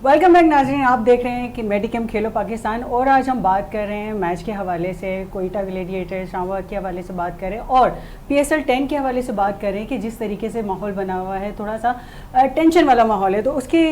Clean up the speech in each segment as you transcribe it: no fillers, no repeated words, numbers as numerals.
Welcome back नाज़रीन, आप देख रहे हैं कि मेडिकम खेलो पाकिस्तान और आज हम बात कर रहे हैं मैच के हवाले से, कोयटा ग्लैडिएटर्स इस्लामाबाद के हवाले से बात कर रहे हैं और PSL 10 के हवाले से बात कर रहे हैं कि जिस तरीके से माहौल बना हुआ है, थोड़ा सा टेंशन वाला माहौल है। तो उसकी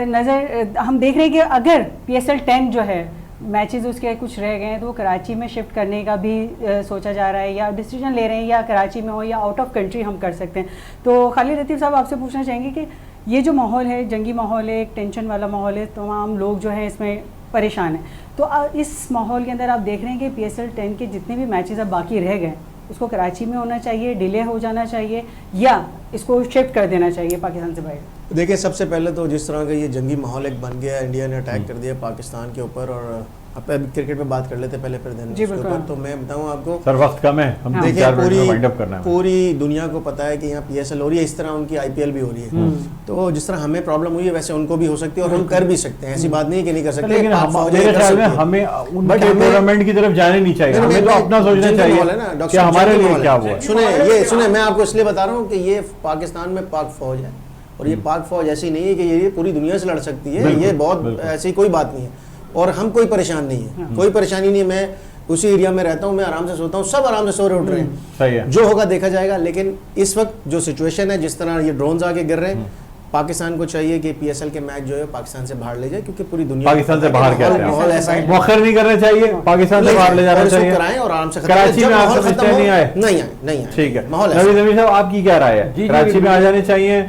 नज़र हम देख रहे हैं कि अगर PSL 10 जो है मैचेस उसके कुछ रह गए हैं तो वो कराची में शिफ्ट करने का भी सोचा जा रहा है या डिसीजन ले रहे हैं, या कराची में हो या आउट ऑफ कंट्री हम कर सकते हैं। तो खालिद लतीफ़ साहब आपसे पूछना चाहेंगे कि ये जो माहौल है, जंगी माहौल है, एक टेंशन वाला माहौल है, तमाम लोग जो हैं इसमें परेशान हैं, तो इस माहौल के अंदर आप देख रहे हैं कि PSL 10 के जितने भी मैचेस अब बाकी रह गए उसको कराची में होना चाहिए, डिले हो जाना चाहिए या इसको शिफ्ट कर देना चाहिए पाकिस्तान से बाहर? देखिए, सबसे पहले तो जिस तरह का ये जंगी माहौल एक बन गया, इंडिया ने अटैक कर दिया पाकिस्तान के ऊपर, और अब क्रिकेट पे बात कर लेते पहले फिर उसके ऊपर। तो मैं बताऊं आपको, सर वक्त कम है, हम देखिए पूरी दुनिया को पता है कि यहाँ PSL हो रही है, इस तरह उनकी IPL भी हो रही है। तो जिस तरह हमें प्रॉब्लम हुई है वैसे उनको भी हो सकती है और हम कर भी सकते हैं, ऐसी बात नहीं कि नहीं कर सकते। लेकिन हमें उनके टूर्नामेंट की तरफ जाने नहीं चाहिए, हमें तो अपना सोचना चाहिए ना कि हमारे लिए क्या हुआ। सुने मैं आपको इसलिए बता रहा हूँ कि ये पाकिस्तान में पाक फौज है और ये पाक फौज ऐसी नहीं है कि ये पूरी दुनिया से लड़ सकती है, ये बहुत ऐसी कोई बात नहीं है और हम कोई परेशान नहीं है, कोई परेशानी नहीं है। मैं उसी एरिया में रहता हूँ, मैं आराम से सोता हूँ, सब आराम से सो रहे उठ रहे हैं, सही है। जो होगा देखा जाएगा। लेकिन इस वक्त जो सिचुएशन है, जिस तरह ये ड्रोन्स आके गिर रहे हैं, पाकिस्तान को चाहिए कि PSL के मैच जो है पाकिस्तान से बाहर ले जाए, क्योंकि पूरी दुनिया पाकिस्तान से बाहर माहौल ऐसा है, मौखर नहीं करना चाहिए, पाकिस्तान से बाहर ले जाना चाहिए, कराएं और आराम से कराची में आप समझते नहीं आए, ठीक है। नबी साहब आपकी क्या राय है, कराची में आ जाने चाहिए,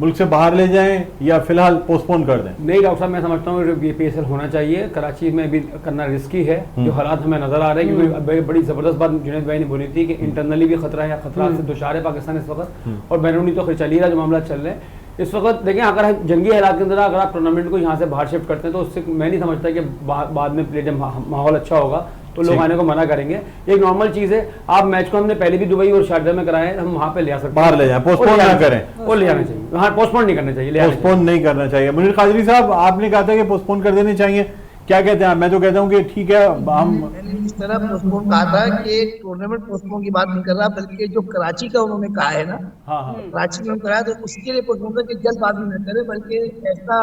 मुल्क से बाहर ले जाएं या फिलहाल पोस्टपोन कर दें? नहीं डॉक्टर साहब, मैं समझता हूँ ये PSL होना चाहिए। कराची में भी करना रिस्की है, जो हालात हमें नजर आ रहे हैं, क्योंकि बड़ी जबरदस्त बात जुनैद भाई ने बोली थी कि इंटरनली भी खतरा है, खतरा से दुचार है पाकिस्तान इस वक्त, और बैरूनी तो चल ही रहा जो मामला चल रहे हैं इस वक्त। देखें, अगर जंगी हालात के अंदर अगर आप टूर्नामेंट को यहाँ से बाहर शिफ्ट करते हैं तो उससे मैं नहीं समझता कि बाद में प्ले जब माहौल अच्छा होगा तो लोग आने को मना करेंगे। एक नॉर्मल चीज है, आप मैच को हमने पहले भी दुबई और शारजा में कराए, हम वहाँ पे ले आ सकते हैं, बाहर ले जाएं, पोस्टपोन ना करें, और ले जाना चाहिए। हाँ, पोस्टपोन नहीं करना चाहिए, पोस्टपोन नहीं करना चाहिए। मुनीर कादरी साहब, आपने कहा था कि पोस्टपोन कर देने चाहिए, क्या कहते हैं? मैं तो कहता हूँ कि ठीक है, हम इस तरह पोस्टपोन कहा था कि टूर्नामेंट पोस्टपोन की बात नहीं कर रहा, बल्कि जो कराची का उन्होंने कहा है ना, कराची में कराया तो उसके लिए पोस्टपोन कर जल्दबाजी न करें, बल्कि ऐसा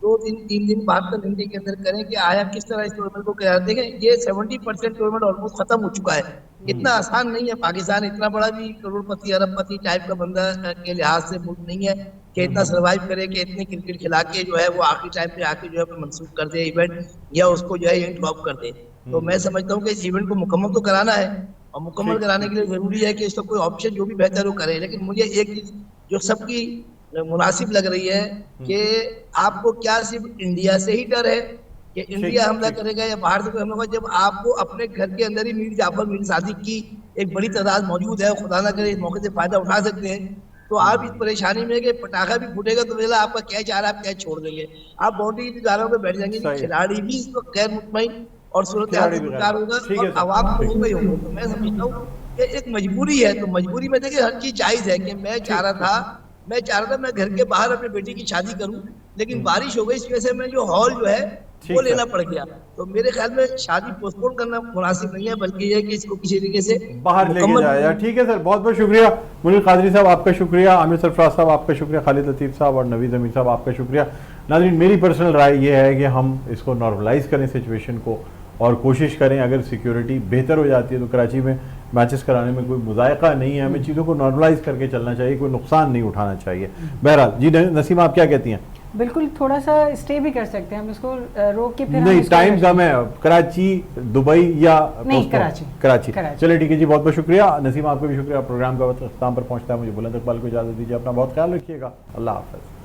2-3 दिन बाद का घंटे के अंदर करें कि आया किस तरह इस टूर्नामेंट को किया। देखें, ये 70% टूर्नामेंट ऑलमोस्ट खत्म हो चुका है, इतना आसान नहीं है। पाकिस्तान इतना बड़ा भी करोड़पति अरबपति टाइप का बंदा के लिहाज से मुल्क नहीं है कि इतना सर्वाइव करे कि इतने क्रिकेट खिला के जो है वो आखिरी टाइम पे आके जो है मनसूख कर दे इवेंट, या उसको जो है इवेंट ड्रॉप कर दे। तो मैं समझता हूँ कि इस इवेंट को मुकम्मल तो कराना है, और मुकम्मल कराने के लिए जरूरी है कि इसका कोई ऑप्शन जो भी बेहतर वो करे। लेकिन मुझे एक चीज जो सबकी मुनासिब लग रही है कि आपको क्या सिर्फ इंडिया से ही डर है कि इंडिया हमला करेगा या बाहर से कोई हमला होगा, जब आपको अपने घर के अंदर ही मीर जाफर मीर सादिक की एक बड़ी तादाद मौजूद है, खुदा ना करे इस मौके से फायदा उठा सकते हैं, तो आप इस परेशानी में कि पटाखा भी फूटेगा तो मेरा आपका कैच आ रहा है, आप कैच छोड़ देंगे, आप बाउंड्री की दीवारों पर बैठ जाएंगे। खिलाड़ी भी इस वक्त गैर मुतमईन और सूरत हाल से बेकार होगा और आवाम को होगा ही होगा। तो मैं समझता हूँ कि एक मजबूरी है, तो मजबूरी में देखिए हर चीज जायज है कि मैं चाह रहा था मैं घर के बाहर अपनी बेटी की शादी करूं, लेकिन बारिश हो गई, इस वजह से मैं जो हॉल जो है वो लेना पड़ गया। तो मेरे ख्याल में शादी पोस्टपोन करना मुनासिब नहीं है, बल्कि ये कि इसको किसी तरीके से बाहर लेके जाया। ठीक है सर, बहुत बहुत शुक्रिया। मुनीर कादरी साहब आपका शुक्रिया, आमिर सरफराज साहब आपका शुक्रिया, खालिद लतीफ़ साहब और नवीद अमीर साहब आपका शुक्रिया। नाज़रीन, मेरी पर्सनल राय ये है कि हम इसको नॉर्मलाइज करें सिचुएशन को और कोशिश करें, अगर सिक्योरिटी बेहतर हो जाती है तो कराची में मैचेस कराने में कोई मुज़ायका नहीं है। हमें चीज़ों को नॉर्मलाइज करके चलना चाहिए, कोई नुकसान नहीं उठाना चाहिए। बहरहाल जी, नसीमा आप क्या कहती हैं? बिल्कुल, थोड़ा सा स्टे भी कर सकते हैं हम, इसको रोक के फिर नहीं, टाइम कम है, कराची, दुबई या नहीं, कराची। चलिए ठीक है जी, बहुत बहुत शुक्रिया। नसीमा आपको भी शुक्रिया। प्रोग्राम का वक्त अख्ताम पर पहुंचता है, मुझे बुलंद इकबाल को इजाज़त दीजिए, अपना बहुत ख्याल रखिएगा, अल्लाह हाफ़िज़।